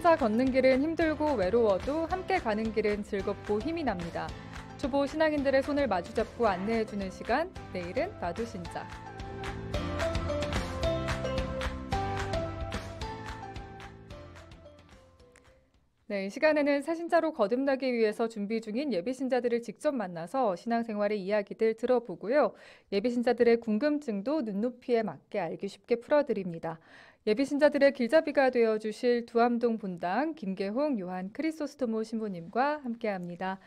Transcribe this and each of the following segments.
혼자 걷는 길은 힘들고 외로워도 함께 가는 길은 즐겁고 힘이 납니다. 초보 신앙인들의 손을 마주잡고 안내해주는 시간, 내일은 나도 신자. 네, 이 시간에는 새신자로 거듭나기 위해서 준비 중인 예비신자들을 직접 만나서 신앙생활의 이야기들 들어보고요. 예비신자들의 궁금증도 눈높이에 맞게 알기 쉽게 풀어드립니다. 예비신자들의 길잡이가 되어주실 두암동 본당 김계홍 요한 크리소스토모 신부님과 함께합니다.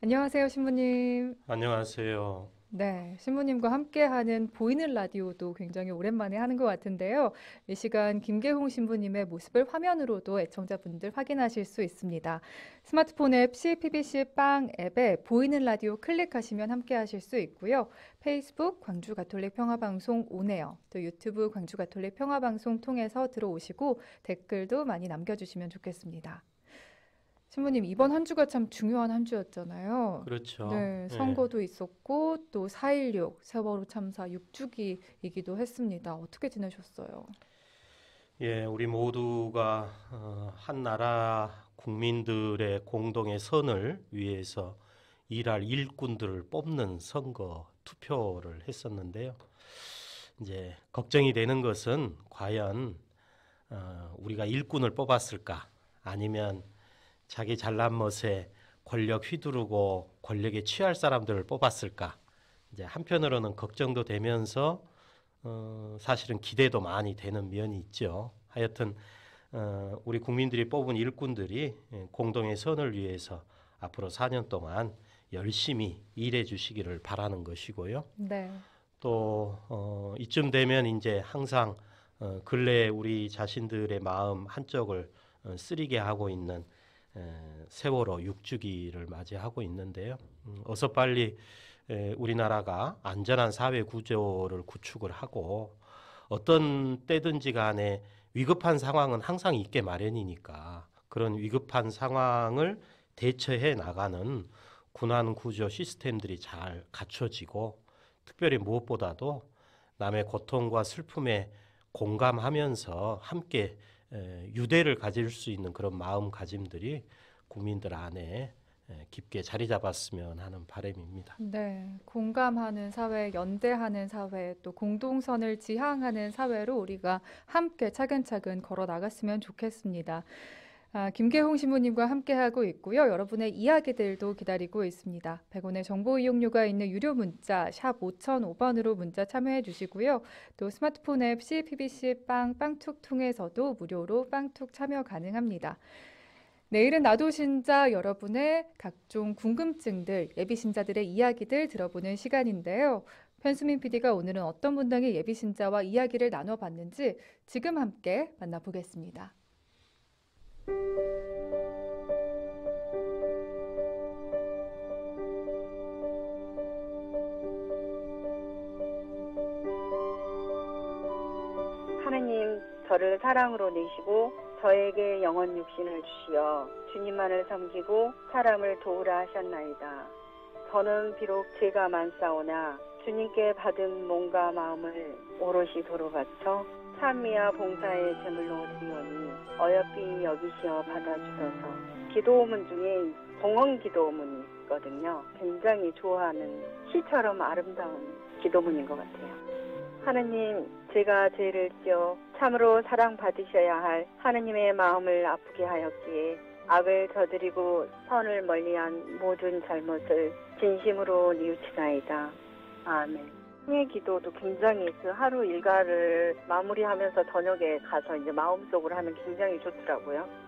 안녕하세요, 신부님. 안녕하세요. 네, 신부님과 함께하는 보이는 라디오도 굉장히 오랜만에 하는 것 같은데요. 이 시간 김계홍 신부님의 모습을 화면으로도 애청자분들 확인하실 수 있습니다. 스마트폰 앱 CPBC 빵 앱에 보이는 라디오 클릭하시면 함께하실 수 있고요. 페이스북 광주가톨릭 평화방송 온에어, 또 유튜브 광주가톨릭 평화방송 통해서 들어오시고 댓글도 많이 남겨주시면 좋겠습니다. 신부님, 이번 한 주가 참 중요한 한 주였잖아요. 그렇죠. 네, 선거도 있었고 또 4.16 세월호 참사 6주기이기도 했습니다. 어떻게 지내셨어요? 예, 우리 모두가 한 나라 국민들의 공동의 선을 위해서 일할 일꾼들을 뽑는 선거 투표를 했었는데요. 이제 걱정이 되는 것은 과연 우리가 일꾼을 뽑았을까? 아니면 자기 잘난 멋에 권력 휘두르고 권력에 취할 사람들을 뽑았을까? 이제 한편으로는 걱정도 되면서 사실은 기대도 많이 되는 면이 있죠. 하여튼 우리 국민들이 뽑은 일꾼들이 공동의 선을 위해서 앞으로 4년 동안 열심히 일해 주시기를 바라는 것이고요. 네. 또 이쯤 되면 이제 항상 근래 우리 자신들의 마음 한쪽을 쓰리게 하고 있는 세월호 6주기를 맞이하고 있는데요. 어서 빨리 우리나라가 안전한 사회 구조를 구축을 하고 어떤 때든지 간에 위급한 상황은 항상 있게 마련이니까 그런 위급한 상황을 대처해 나가는 군안 구조 시스템들이 잘 갖춰지고 특별히 무엇보다도 남의 고통과 슬픔에 공감하면서 함께 유대를 가질 수 있는 그런 마음가짐들이 국민들 안에 깊게 자리 잡았으면 하는 바람입니다. 네, 공감하는 사회, 연대하는 사회, 또 공동선을 지향하는 사회로 우리가 함께 차근차근 걸어 나갔으면 좋겠습니다. 김계홍 신부님과 함께하고 있고요. 여러분의 이야기들도 기다리고 있습니다. 100원의 정보 이용료가 있는 유료 문자 샵 5005번으로 문자 참여해 주시고요. 또 스마트폰 앱 CPBC 빵툭 통해서도 무료로 빵툭 참여 가능합니다. 내일은 나도 신자 여러분의 각종 궁금증들, 예비신자들의 이야기들 들어보는 시간인데요. 편수민 PD가 오늘은 어떤 분당의 예비신자와 이야기를 나눠봤는지 지금 함께 만나보겠습니다. 하느님, 저를 사랑으로 내시고 저에게 영원 육신을 주시어 주님만을 섬기고 사람을 도우라 하셨나이다. 저는 비록 죄가 많사오나 주님께 받은 몸과 마음을 오롯이 도로 바쳐 찬미와 봉사의 제물로 드리오니 어여삐 여기시어 받아주소서. 기도문 중에 봉헌 기도문이 있거든요. 굉장히 좋아하는 시처럼 아름다운 기도문인 것 같아요. 하느님, 제가 죄를 지어 참으로 사랑받으셔야 할 하느님의 마음을 아프게 하였기에 악을 저지르고 선을 멀리한 모든 잘못을 진심으로 뉘우치나이다. 아멘. 승의 기도도 굉장히 그 하루 일과를 마무리하면서 저녁에 가서 이제 마음속으로 하면 굉장히 좋더라고요.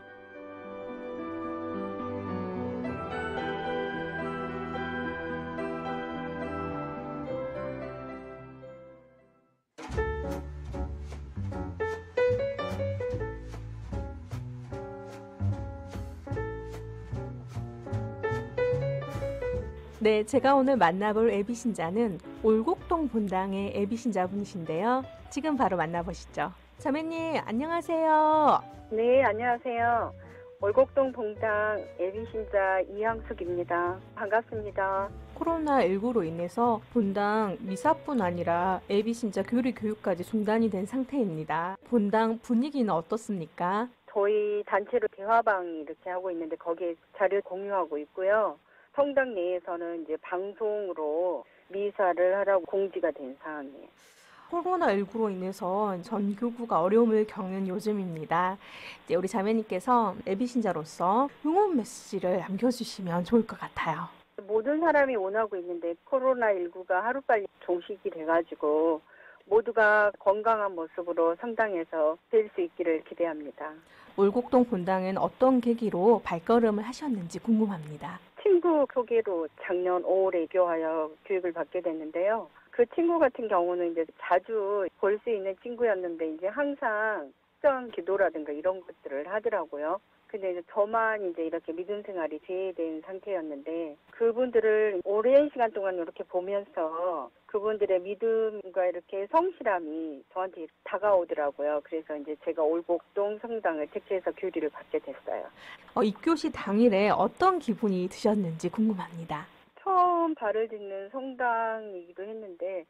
네, 제가 오늘 만나볼 예비신자는 올곡동 본당의 예비신자분이신데요. 지금 바로 만나보시죠. 자매님, 안녕하세요. 네, 안녕하세요. 올곡동 본당 예비신자 이향숙입니다. 반갑습니다. 코로나19로 인해서 본당 미사뿐 아니라 예비신자 교리 교육까지 중단이 된 상태입니다. 본당 분위기는 어떻습니까? 저희 단체로 대화방 이렇게 하고 있는데 거기에 자료 공유하고 있고요. 성당 내에서는 이제 방송으로 미사를 하라고 공지가 된 상황이에요. 코로나19로 인해서 전 교구가 어려움을 겪는 요즘입니다. 이제 우리 자매님께서 예비 신자로서 응원 메시지를 남겨주시면 좋을 것 같아요. 모든 사람이 원하고 있는데 코로나19가 하루빨리 종식이 돼가지고 모두가 건강한 모습으로 성당에서 뵐 수 있기를 기대합니다. 올곡동 본당은 어떤 계기로 발걸음을 하셨는지 궁금합니다. 친구 소개로 작년 5월에 입교하여 교육을 받게 됐는데요. 그 친구 같은 경우는 이제 자주 볼 수 있는 친구였는데 이제 항상 특정 기도라든가 이런 것들을 하더라고요. 근데 이제 저만 이제 이렇게 믿음 생활이 제외된 상태였는데 그분들을 오랜 시간 동안 이렇게 보면서 그분들의 믿음과 이렇게 성실함이 저한테 다가오더라고요. 그래서 이제 제가 올곡동 성당을 택해서 교리를 받게 됐어요. 입교시 당일에 어떤 기분이 드셨는지 궁금합니다. 처음 발을 딛는 성당이기도 했는데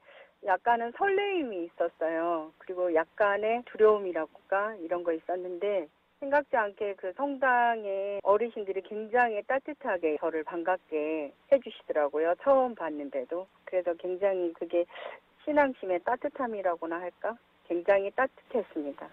약간은 설레임이 있었어요. 그리고 약간의 두려움이랄까 이런 거 있었는데 생각지 않게 그 성당의 어르신들이 굉장히 따뜻하게 저를 반갑게 해주시더라고요. 처음 봤는데도. 그래서 굉장히 그게 신앙심의 따뜻함이라고나 할까? 굉장히 따뜻했습니다.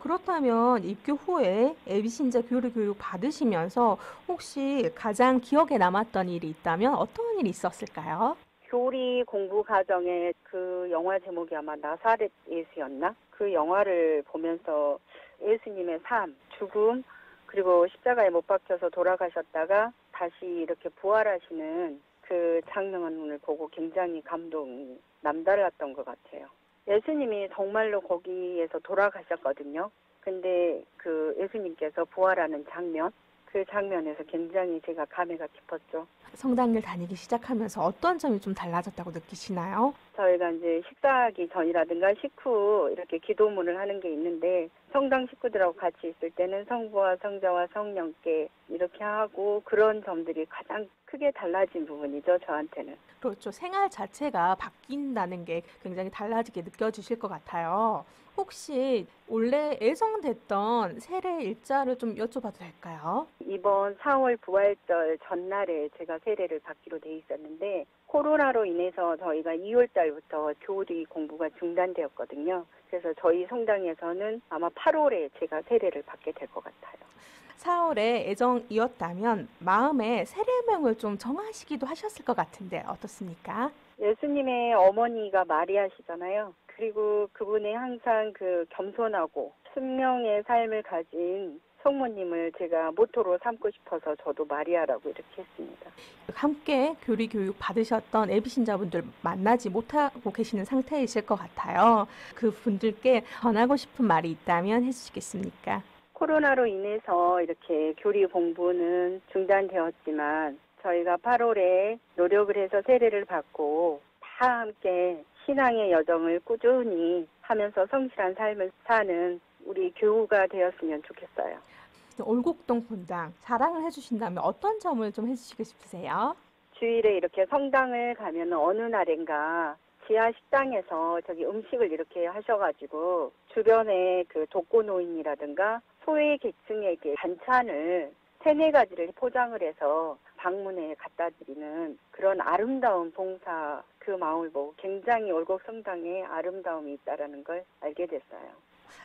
그렇다면 입교 후에 예비신자 교리 교육 받으시면서 혹시 가장 기억에 남았던 일이 있다면 어떤 일이 있었을까요? 교리 공부 과정에 그 영화 제목이 아마 나사렛 예수였나? 그 영화를 보면서 예수님의 삶, 죽음, 그리고 십자가에 못 박혀서 돌아가셨다가 다시 이렇게 부활하시는 그 장면을 보고 굉장히 감동이 남달랐던 것 같아요. 예수님이 정말로 거기에서 돌아가셨거든요. 근데 그 예수님께서 부활하는 장면, 그 장면에서 굉장히 제가 감회가 깊었죠. 성당을 다니기 시작하면서 어떤 점이 좀 달라졌다고 느끼시나요? 저희가 이제 식사하기 전이라든가 식후 이렇게 기도문을 하는 게 있는데 성당 식구들하고 같이 있을 때는 성부와 성자와 성령께 이렇게 하고 그런 점들이 가장 크게 달라진 부분이죠, 저한테는. 그렇죠. 생활 자체가 바뀐다는 게 굉장히 달라지게 느껴지실 것 같아요. 혹시 원래 예정됐던 세례 일자를 좀 여쭤봐도 될까요? 이번 4월 부활절 전날에 제가 세례를 받기로 돼 있었는데 코로나로 인해서 저희가 2월 달부터 교리 공부가 중단되었거든요. 그래서 저희 성당에서는 아마 8월에 제가 세례를 받게 될 것 같아요. 4월에 예정이었다면 마음에 세례명을 좀 정하시기도 하셨을 것 같은데 어떻습니까? 예수님의 어머니가 마리아시잖아요. 그리고 그분의 항상 그 겸손하고 순명의 삶을 가진 성모님을 제가 모토로 삼고 싶어서 저도 마리아라고 이렇게 했습니다. 함께 교리 교육 받으셨던 예비신자분들 만나지 못하고 계시는 상태이실 것 같아요. 그 분들께 전하고 싶은 말이 있다면 해주시겠습니까? 코로나로 인해서 이렇게 교리 공부는 중단되었지만 저희가 8월에 노력을 해서 세례를 받고 다 함께 신앙의 여정을 꾸준히 하면서 성실한 삶을 사는 우리 교우가 되었으면 좋겠어요. 올곡동 본당 자랑을 해주신다면 어떤 점을 좀 해주시고 싶으세요? 주일에 이렇게 성당을 가면 어느 날인가 지하 식당에서 저기 음식을 이렇게 하셔가지고 주변에 그 독거노인이라든가 소외 계층에게 반찬을 3-4가지를 포장을 해서 방문에 갖다 드리는 그런 아름다운 봉사 그 마음을 보고 굉장히 올곡 성당에 아름다움이 있다라는 걸 알게 됐어요.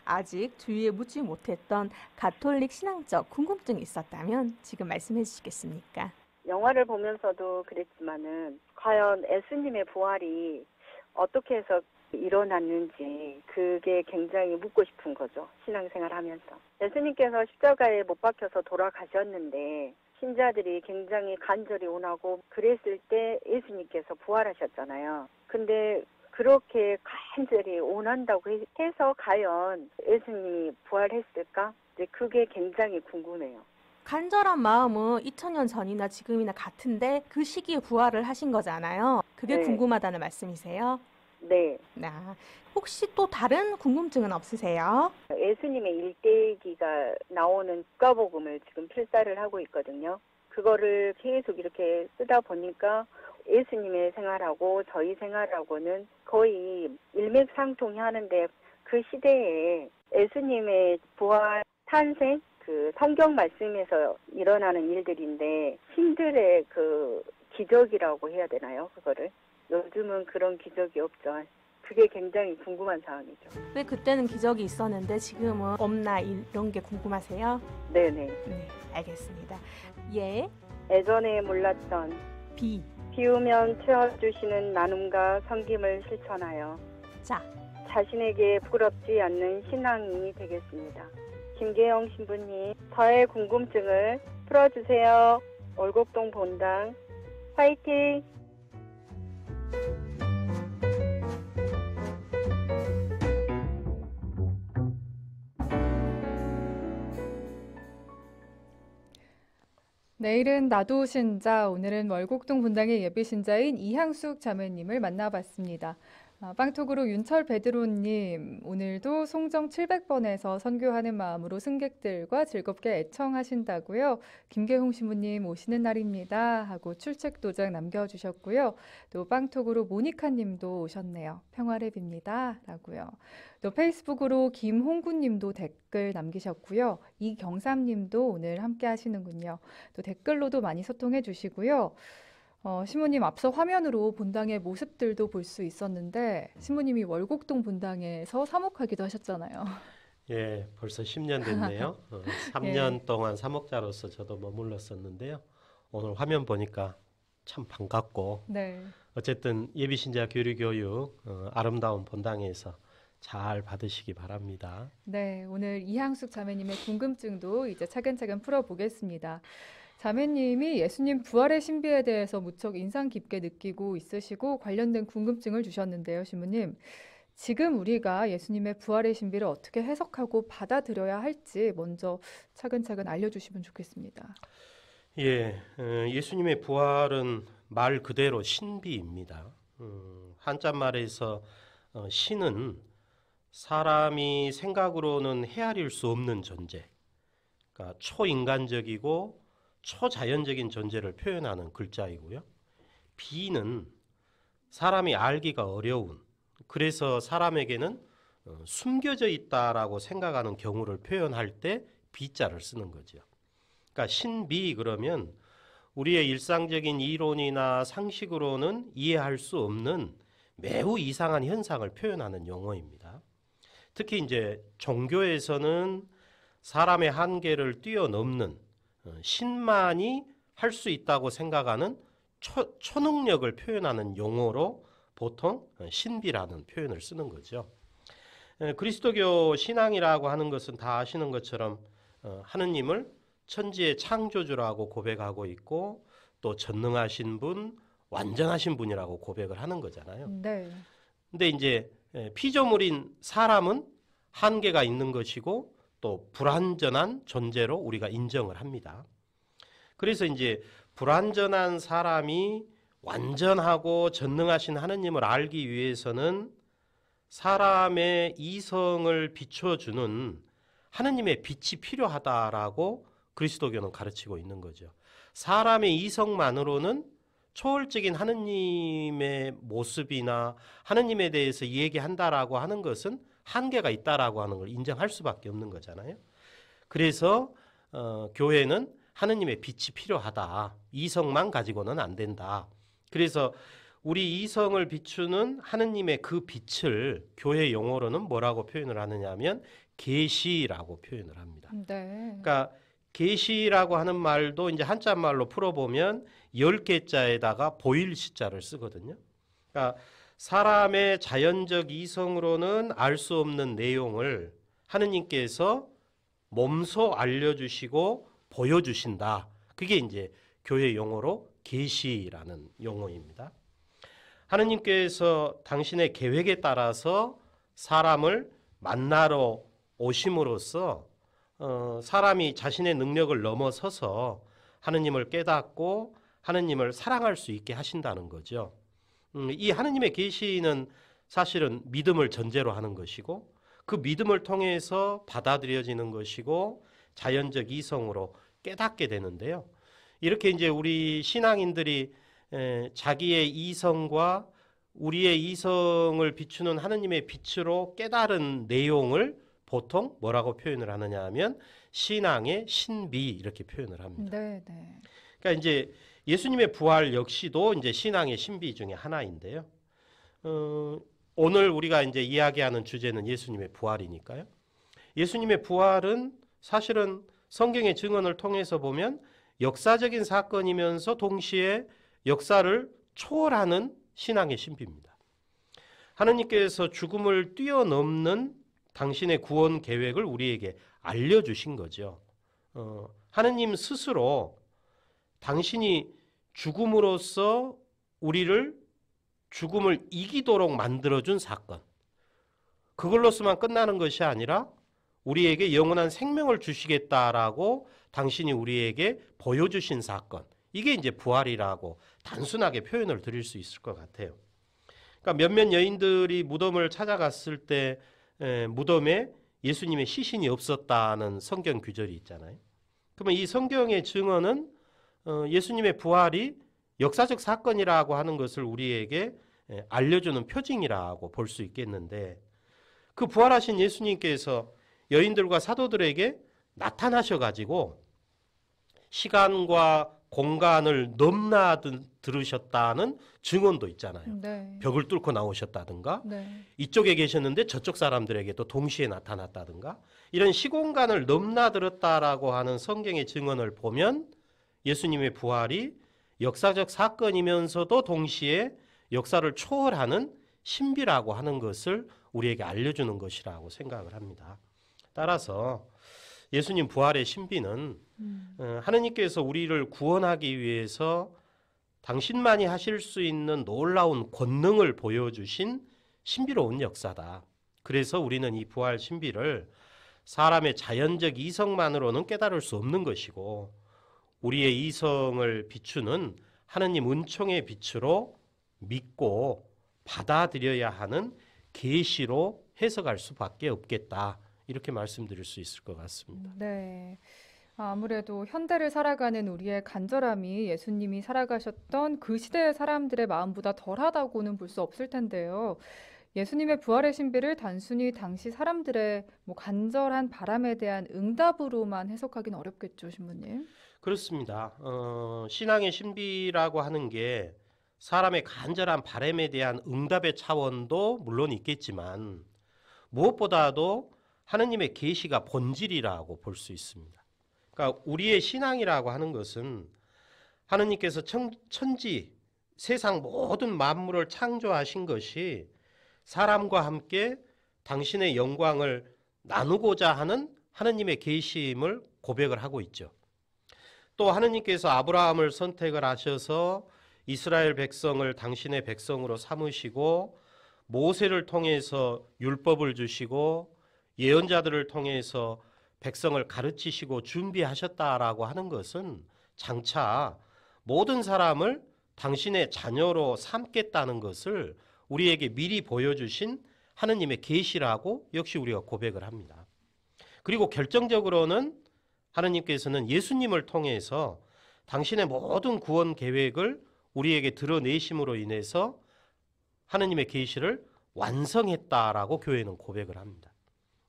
아직 주위에 묻지 못했던 가톨릭 신앙적 궁금증이 있었다면 지금 말씀해 주시겠습니까? 영화를 보면서도 그랬지만은 과연 예수님의 부활이 어떻게 해서 일어났는지 그게 굉장히 묻고 싶은 거죠. 신앙생활 하면서. 예수님께서 십자가에 못 박혀서 돌아가셨는데 신자들이 굉장히 간절히 원하고 그랬을 때 예수님께서 부활하셨잖아요. 근데 그렇게 간절히 원한다고 해서 과연 예수님이 부활했을까? 이제 그게 굉장히 궁금해요. 간절한 마음은 2000년 전이나 지금이나 같은데 그 시기에 부활을 하신 거잖아요. 그게 네. 궁금하다는 말씀이세요? 네. 혹시 또 다른 궁금증은 없으세요? 예수님의 일대기가 나오는 국가복음을 지금 필사를 하고 있거든요. 그거를 계속 이렇게 쓰다 보니까 예수님의 생활하고 저희 생활하고는 거의 일맥상통하는데 그 시대에 예수님의 부활 탄생, 그 성경 말씀에서 일어나는 일들인데 신들의 그 기적이라고 해야 되나요? 그거를 요즘은 그런 기적이 없죠. 그게 굉장히 궁금한 사항이죠. 왜 그때는 기적이 있었는데 지금은 없나 이런 게 궁금하세요? 네네. 네, 알겠습니다. 예, 예전에 몰랐던 비. 비우면 채워주시는 나눔과 섬김을 실천하여 자, 자신에게 부끄럽지 않는 신앙이 되겠습니다. 김계영 신부님, 저의 궁금증을 풀어주세요. 월곡동 본당 화이팅! 내일은 나도 신자, 오늘은 월곡동 분당의 예비신자인 이향숙 자매님을 만나봤습니다. 빵톡으로 윤철 베드로님, 오늘도 송정 700번에서 선교하는 마음으로 승객들과 즐겁게 애청하신다고요. 김계홍 신부님 오시는 날입니다 하고 출첵 도장 남겨주셨고요. 또 빵톡으로 모니카님도 오셨네요. 평화를 빕니다 라고요. 또 페이스북으로 김홍구님도 댓글 남기셨고요. 이경삼님도 오늘 함께 하시는군요. 또 댓글로도 많이 소통해 주시고요. 신부님 앞서 화면으로 본당의 모습들도 볼 수 있었는데 신부님이 월곡동 본당에서 사목하기도 하셨잖아요. 예, 벌써 10년 됐네요. 3년 동안 사목자로서 저도 머물렀었는데요. 오늘 화면 보니까 참 반갑고 네. 어쨌든 예비신자 교류교육 아름다운 본당에서 잘 받으시기 바랍니다. 네, 오늘 이향숙 자매님의 궁금증도 이제 차근차근 풀어보겠습니다. 자매님이 예수님 부활의 신비에 대해서 무척 인상 깊게 느끼고 있으시고 관련된 궁금증을 주셨는데요, 신부님. 지금 우리가 예수님의 부활의 신비를 어떻게 해석하고 받아들여야 할지 먼저 차근차근 알려주시면 좋겠습니다. 예, 예수님의 부활은 말 그대로 신비입니다. 한자말에서 신은 사람이 생각으로는 헤아릴 수 없는 존재, 그러니까 초인간적이고 초자연적인 존재를 표현하는 글자이고요. 비는 사람이 알기가 어려운, 그래서 사람에게는 숨겨져 있다라고 생각하는 경우를 표현할 때 비자를 쓰는 거죠. 그러니까 신비 그러면 우리의 일상적인 이론이나 상식으로는 이해할 수 없는 매우 이상한 현상을 표현하는 용어입니다. 특히 이제 종교에서는 사람의 한계를 뛰어넘는 신만이 할 수 있다고 생각하는 초능력을 표현하는 용어로 보통 신비라는 표현을 쓰는 거죠. 그리스도교 신앙이라고 하는 것은 다 아시는 것처럼 하느님을 천지의 창조주라고 고백하고 있고 또 전능하신 분, 완전하신 분이라고 고백을 하는 거잖아요. 네. 근데 이제 피조물인 사람은 한계가 있는 것이고 또 불완전한 존재로 우리가 인정을 합니다. 그래서 이제 불완전한 사람이 완전하고 전능하신 하느님을 알기 위해서는 사람의 이성을 비춰주는 하느님의 빛이 필요하다라고 그리스도교는 가르치고 있는 거죠. 사람의 이성만으로는 초월적인 하느님의 모습이나 하느님에 대해서 얘기한다라고 하는 것은 한계가 있다라고 하는 걸 인정할 수밖에 없는 거잖아요. 그래서 교회는 하느님의 빛이 필요하다. 이성만 가지고는 안 된다. 그래서 우리 이성을 비추는 하느님의 그 빛을 교회 용어로는 뭐라고 표현을 하느냐 하면 계시라고 표현을 합니다. 네. 그러니까 계시라고 하는 말도 이제 한자 말로 풀어보면 10개자에다가 보일 시자를 쓰거든요. 그러니까 사람의 자연적 이성으로는 알 수 없는 내용을 하느님께서 몸소 알려주시고 보여주신다. 그게 이제 교회 용어로 계시라는 용어입니다. 하느님께서 당신의 계획에 따라서 사람을 만나러 오심으로써 사람이 자신의 능력을 넘어서서 하느님을 깨닫고 하느님을 사랑할 수 있게 하신다는 거죠. 이 하느님의 계시는 사실은 믿음을 전제로 하는 것이고 그 믿음을 통해서 받아들여지는 것이고 자연적 이성으로 깨닫게 되는데요. 이렇게 이제 우리 신앙인들이 자기의 이성과 우리의 이성을 비추는 하느님의 빛으로 깨달은 내용을 보통 뭐라고 표현을 하느냐 하면 신앙의 신비 이렇게 표현을 합니다. 네, 네. 그러니까 이제 예수님의 부활 역시도 이제 신앙의 신비 중에 하나인데요. 오늘 우리가 이제 이야기하는 주제는 예수님의 부활이니까요. 예수님의 부활은 사실은 성경의 증언을 통해서 보면 역사적인 사건이면서 동시에 역사를 초월하는 신앙의 신비입니다. 하느님께서 죽음을 뛰어넘는 당신의 구원 계획을 우리에게 알려주신 거죠. 하느님 스스로 당신이 죽음으로써 우리를 죽음을 이기도록 만들어준 사건. 그걸로서만 끝나는 것이 아니라 우리에게 영원한 생명을 주시겠다라고 당신이 우리에게 보여주신 사건. 이게 이제 부활이라고 단순하게 표현을 드릴 수 있을 것 같아요. 그러니까 몇몇 여인들이 무덤을 찾아갔을 때 무덤에 예수님의 시신이 없었다는 성경 구절이 있잖아요. 그러면 이 성경의 증언은 예수님의 부활이 역사적 사건이라고 하는 것을 우리에게 알려주는 표징이라고 볼 수 있겠는데 그 부활하신 예수님께서 여인들과 사도들에게 나타나셔가지고 시간과 공간을 넘나들으셨다는 증언도 있잖아요. 네. 벽을 뚫고 나오셨다든가 네. 이쪽에 계셨는데 저쪽 사람들에게도 동시에 나타났다든가 이런 시공간을 넘나들었다라고 하는 성경의 증언을 보면 예수님의 부활이 역사적 사건이면서도 동시에 역사를 초월하는 신비라고 하는 것을 우리에게 알려주는 것이라고 생각을 합니다. 따라서 예수님 부활의 신비는 하느님께서 우리를 구원하기 위해서 당신만이 하실 수 있는 놀라운 권능을 보여주신 신비로운 역사다. 그래서 우리는 이 부활 신비를 사람의 자연적 이성만으로는 깨달을 수 없는 것이고 우리의 이성을 비추는 하느님 은총의 빛으로 믿고 받아들여야 하는 계시로 해석할 수밖에 없겠다. 이렇게 말씀드릴 수 있을 것 같습니다. 네. 아무래도 현대를 살아가는 우리의 간절함이 예수님이 살아가셨던 그 시대의 사람들의 마음보다 덜하다고는 볼 수 없을 텐데요. 예수님의 부활의 신비를 단순히 당시 사람들의 간절한 바람에 대한 응답으로만 해석하기는 어렵겠죠, 신부님. 그렇습니다. 신앙의 신비라고 하는 게 사람의 간절한 바람에 대한 응답의 차원도 물론 있겠지만 무엇보다도 하느님의 계시가 본질이라고 볼 수 있습니다. 그러니까 우리의 신앙이라고 하는 것은 하느님께서 천지, 세상 모든 만물을 창조하신 것이 사람과 함께 당신의 영광을 나누고자 하는 하느님의 계시임을 고백을 하고 있죠. 또 하느님께서 아브라함을 선택을 하셔서 이스라엘 백성을 당신의 백성으로 삼으시고 모세를 통해서 율법을 주시고 예언자들을 통해서 백성을 가르치시고 준비하셨다라고 하는 것은 장차 모든 사람을 당신의 자녀로 삼겠다는 것을 우리에게 미리 보여주신 하느님의 계시라고 역시 우리가 고백을 합니다. 그리고 결정적으로는 하느님께서는 예수님을 통해서 당신의 모든 구원 계획을 우리에게 드러내심으로 인해서 하느님의 계시를 완성했다라고 교회는 고백을 합니다.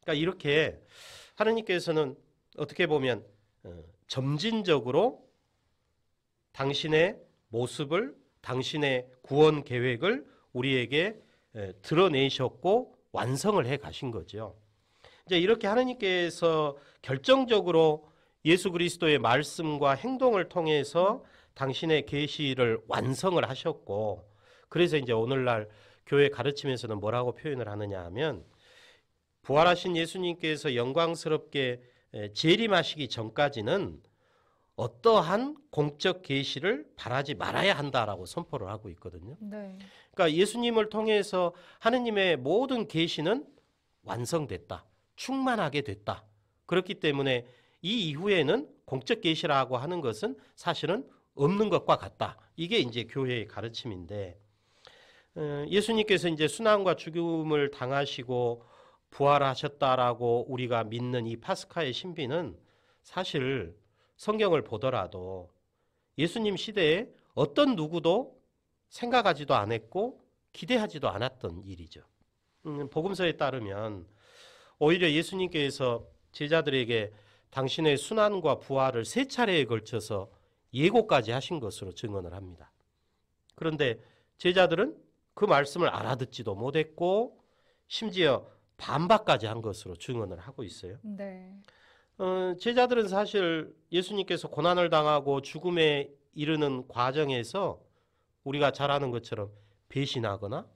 그러니까 이렇게 하느님께서는 어떻게 보면 점진적으로 당신의 모습을, 당신의 구원 계획을 우리에게 드러내셨고 완성을 해 가신 거죠. 이제 이렇게 하느님께서 결정적으로 예수 그리스도의 말씀과 행동을 통해서 당신의 계시를 완성을 하셨고, 그래서 이제 오늘날 교회 가르치면서는 뭐라고 표현을 하느냐 하면 부활하신 예수님께서 영광스럽게 재림하시기 전까지는 어떠한 공적 계시를 바라지 말아야 한다라고 선포를 하고 있거든요. 네. 그러니까 예수님을 통해서 하느님의 모든 계시는 완성됐다. 충만하게 됐다. 그렇기 때문에 이 이후에는 공적 계시라고 하는 것은 사실은 없는 것과 같다. 이게 이제 교회의 가르침인데 예수님께서 이제 순환과 죽음을 당하시고 부활하셨다라고 우리가 믿는 이 파스카의 신비는 사실 성경을 보더라도 예수님 시대에 어떤 누구도 생각하지도 않았고 기대하지도 않았던 일이죠. 복음서에 따르면 오히려 예수님께서 제자들에게 당신의 순환과 부활을 3차례에 걸쳐서 예고까지 하신 것으로 증언을 합니다. 그런데 제자들은 그 말씀을 알아듣지도 못했고 심지어 반박까지 한 것으로 증언을 하고 있어요. 네. 제자들은 사실 예수님께서 고난을 당하고 죽음에 이르는 과정에서 우리가 잘 아는 것처럼 배신하거나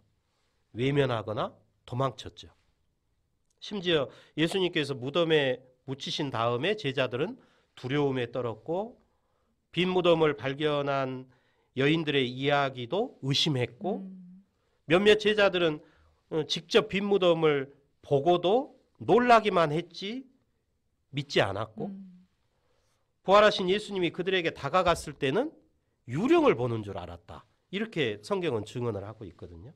외면하거나 도망쳤죠. 심지어 예수님께서 무덤에 묻히신 다음에 제자들은 두려움에 떨었고 빈 무덤을 발견한 여인들의 이야기도 의심했고 몇몇 제자들은 직접 빈 무덤을 보고도 놀라기만 했지 믿지 않았고 부활하신 예수님이 그들에게 다가갔을 때는 유령을 보는 줄 알았다. 이렇게 성경은 증언을 하고 있거든요.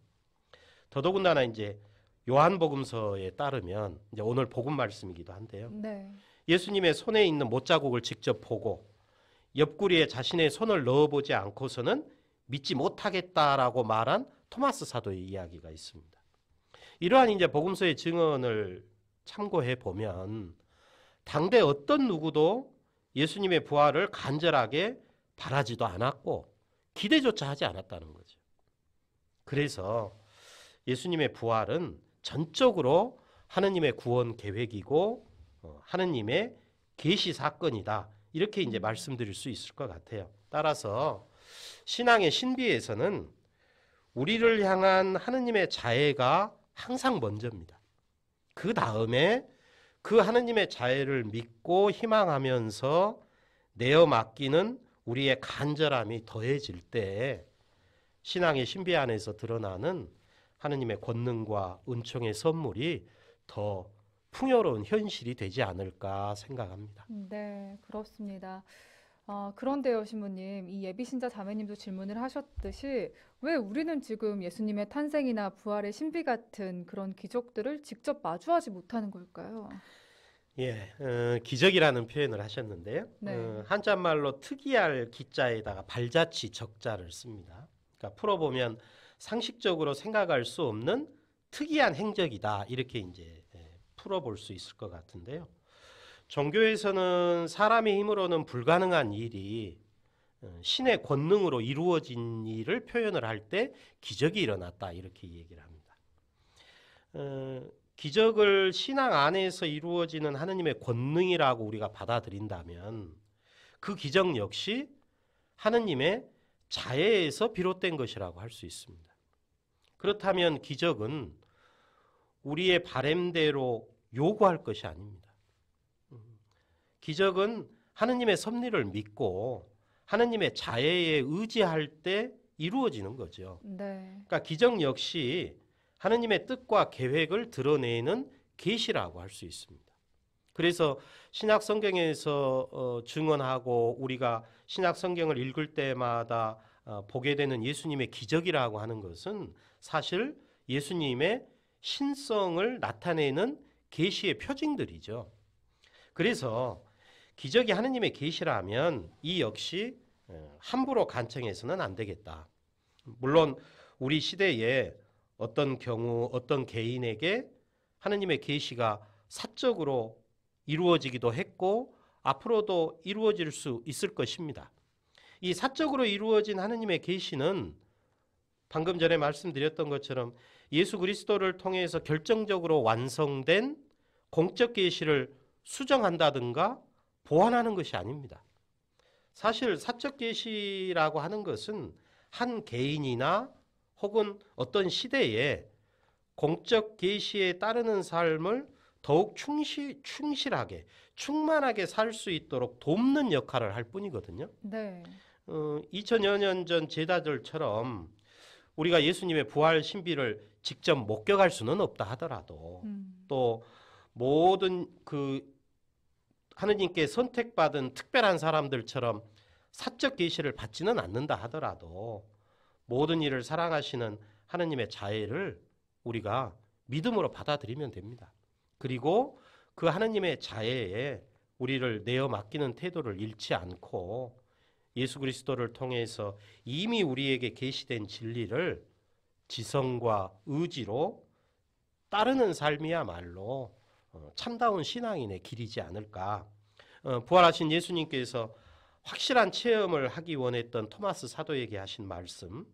더더군다나 이제 요한복음서에 따르면 이제 오늘 복음 말씀이기도 한데요. 네. 예수님의 손에 있는 못자국을 직접 보고 옆구리에 자신의 손을 넣어보지 않고서는 믿지 못하겠다라고 말한 토마스 사도의 이야기가 있습니다. 이러한 이제 복음서의 증언을 참고해 보면 당대 어떤 누구도 예수님의 부활을 간절하게 바라지도 않았고 기대조차 하지 않았다는 거죠. 그래서 예수님의 부활은 전적으로 하느님의 구원 계획이고 하느님의 계시 사건이다. 이렇게 이제 말씀드릴 수 있을 것 같아요. 따라서 신앙의 신비에서는 우리를 향한 하느님의 자애가 항상 먼저입니다. 그 다음에 그 하느님의 자애를 믿고 희망하면서 내어 맡기는 우리의 간절함이 더해질 때 신앙의 신비 안에서 드러나는 하느님의 권능과 은총의 선물이 더 풍요로운 현실이 되지 않을까 생각합니다. 네, 그렇습니다. 그런데요, 신부님, 이 예비신자 자매님도 질문을 하셨듯이 왜 우리는 지금 예수님의 탄생이나 부활의 신비 같은 그런 기적들을 직접 마주하지 못하는 걸까요? 예, 기적이라는 표현을 하셨는데요. 네. 한자말로 특이할 기자에다가 발자취 적자를 씁니다. 그러니까 풀어보면 상식적으로 생각할 수 없는 특이한 행적이다. 이렇게 이제 풀어볼 수 있을 것 같은데요. 종교에서는 사람의 힘으로는 불가능한 일이 신의 권능으로 이루어진 일을 표현을 할 때 기적이 일어났다. 이렇게 얘기를 합니다. 기적을 신앙 안에서 이루어지는 하느님의 권능이라고 우리가 받아들인다면 그 기적 역시 하느님의 자애에서 비롯된 것이라고 할 수 있습니다. 그렇다면 기적은 우리의 바램대로 요구할 것이 아닙니다. 기적은 하느님의 섭리를 믿고 하느님의 자애에 의지할 때 이루어지는 거죠. 네. 그러니까 기적 역시 하느님의 뜻과 계획을 드러내는 계시라고 할 수 있습니다. 그래서 신약 성경에서 증언하고 우리가 신약 성경을 읽을 때마다 보게 되는 예수님의 기적이라고 하는 것은 사실 예수님의 신성을 나타내는 계시의 표징들이죠. 그래서 기적이 하느님의 계시라면 이 역시 함부로 간청해서는 안 되겠다. 물론 우리 시대에 어떤 경우 어떤 개인에게 하느님의 계시가 사적으로 이루어지기도 했고 앞으로도 이루어질 수 있을 것입니다. 이 사적으로 이루어진 하느님의 계시는 방금 전에 말씀드렸던 것처럼 예수 그리스도를 통해서 결정적으로 완성된 공적 계시를 수정한다든가 보완하는 것이 아닙니다. 사실 사적 계시라고 하는 것은 한 개인이나 혹은 어떤 시대에 공적 계시에 따르는 삶을 더욱 충실하게 충만하게 살 수 있도록 돕는 역할을 할 뿐이거든요. 네. 2000여 년 전 제자들처럼 우리가 예수님의 부활 신비를 직접 목격할 수는 없다 하더라도 또 모든 그 하느님께 선택받은 특별한 사람들처럼 사적 계시를 받지는 않는다 하더라도 모든 일을 사랑하시는 하느님의 자애를 우리가 믿음으로 받아들이면 됩니다. 그리고 그 하느님의 자애에 우리를 내어 맡기는 태도를 잃지 않고 예수 그리스도를 통해서 이미 우리에게 계시된 진리를 지성과 의지로 따르는 삶이야말로 참다운 신앙인의 길이지 않을까. 부활하신 예수님께서 확실한 체험을 하기 원했던 토마스 사도에게 하신 말씀,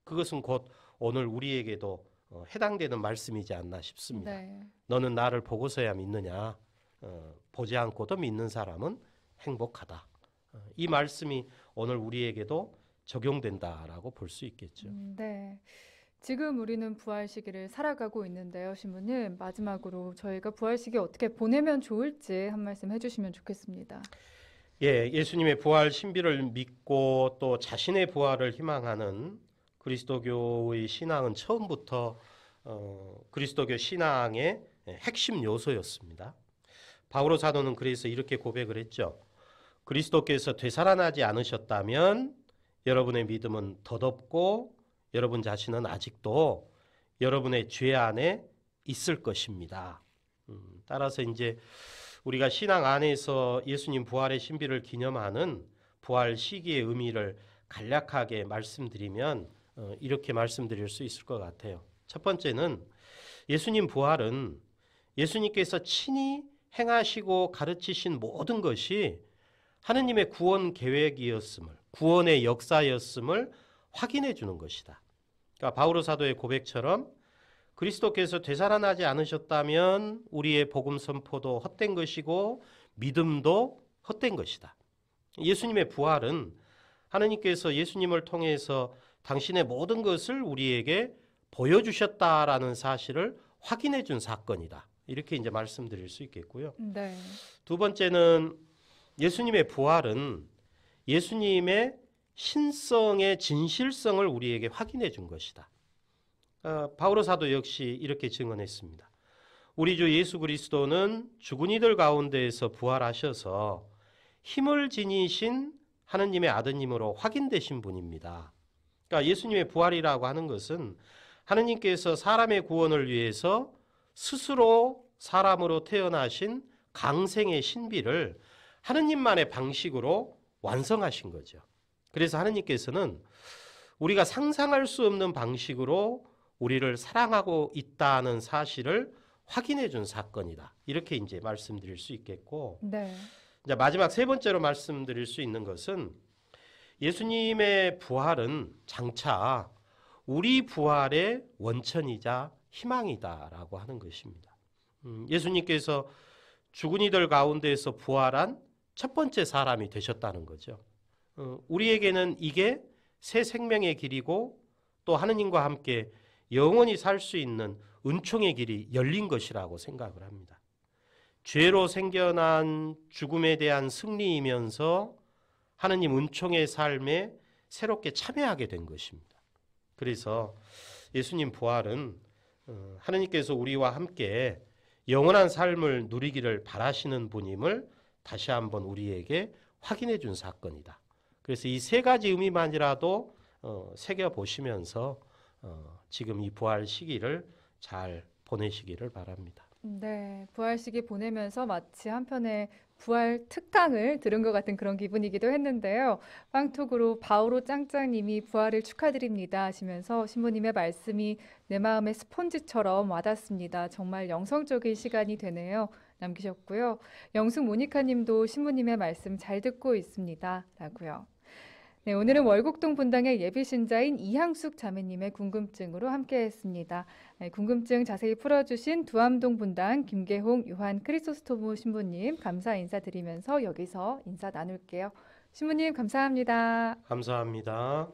그것은 곧 오늘 우리에게도 해당되는 말씀이지 않나 싶습니다. 네. 너는 나를 보고서야 믿느냐? 보지 않고도 믿는 사람은 행복하다. 이 말씀이 오늘 우리에게도 적용된다라고 볼 수 있겠죠. 네. 지금 우리는 부활 시기를 살아가고 있는데요, 신부님. 마지막으로 저희가 부활 시기 어떻게 보내면 좋을지 한 말씀 해주시면 좋겠습니다. 예, 예수님의 부활 신비를 믿고 또 자신의 부활을 희망하는 그리스도교의 신앙은 처음부터 그리스도교 신앙의 핵심 요소였습니다. 바오로 사도는 그래서 이렇게 고백을 했죠. 그리스도께서 되살아나지 않으셨다면 여러분의 믿음은 덧없고 여러분 자신은 아직도 여러분의 죄 안에 있을 것입니다. 따라서 이제 우리가 신앙 안에서 예수님 부활의 신비를 기념하는 부활 시기의 의미를 간략하게 말씀드리면 이렇게 말씀드릴 수 있을 것 같아요. 첫 번째는 예수님 부활은 예수님께서 친히 행하시고 가르치신 모든 것이 하느님의 구원 계획이었음을, 구원의 역사였음을 확인해 주는 것이다. 그러니까 바오로 사도의 고백처럼 그리스도께서 되살아나지 않으셨다면 우리의 복음 선포도 헛된 것이고 믿음도 헛된 것이다. 예수님의 부활은 하느님께서 예수님을 통해서 당신의 모든 것을 우리에게 보여주셨다라는 사실을 확인해 준 사건이다. 이렇게 이제 말씀드릴 수 있겠고요. 네. 두 번째는 예수님의 부활은 예수님의 신성의 진실성을 우리에게 확인해 준 것이다. 바오로 사도 역시 이렇게 증언했습니다. 우리 주 예수 그리스도는 죽은 이들 가운데에서 부활하셔서 힘을 지니신 하느님의 아드님으로 확인되신 분입니다. 그러니까 예수님의 부활이라고 하는 것은 하느님께서 사람의 구원을 위해서 스스로 사람으로 태어나신 강생의 신비를 하느님만의 방식으로 완성하신 거죠. 그래서 하느님께서는 우리가 상상할 수 없는 방식으로 우리를 사랑하고 있다는 사실을 확인해 준 사건이다. 이렇게 이제 말씀드릴 수 있겠고, 네. 이제 마지막 세 번째로 말씀드릴 수 있는 것은 예수님의 부활은 장차 우리 부활의 원천이자 희망이다라고 하는 것입니다. 예수님께서 죽은 이들 가운데에서 부활한 첫 번째 사람이 되셨다는 거죠. 우리에게는 이게 새 생명의 길이고 또 하느님과 함께 영원히 살 수 있는 은총의 길이 열린 것이라고 생각을 합니다. 죄로 생겨난 죽음에 대한 승리이면서 하느님 은총의 삶에 새롭게 참여하게 된 것입니다. 그래서 예수님 부활은 하느님께서 우리와 함께 영원한 삶을 누리기를 바라시는 분임을 다시 한번 우리에게 확인해 준 사건이다. 그래서 이 세 가지 의미만이라도 새겨보시면서 지금 이 부활 시기를 잘 보내시기를 바랍니다. 네, 부활 시기 보내면서 마치 한편의 부활 특강을 들은 것 같은 그런 기분이기도 했는데요. 빵톡으로 바오로 짱짱님이 부활을 축하드립니다 하시면서 신부님의 말씀이 내 마음의 스폰지처럼 와닿습니다. 정말 영성적인 시간이 되네요. 남기셨고요. 영숙 모니카님도 신부님의 말씀 잘 듣고 있습니다. 라고요. 네, 오늘은 월곡동 분당의 예비신자인 이향숙 자매님의 궁금증으로 함께했습니다. 네, 궁금증 자세히 풀어주신 두암동 분당 김계홍 요한 크리소스토무 신부님 감사 인사드리면서 여기서 인사 나눌게요. 신부님 감사합니다. 감사합니다.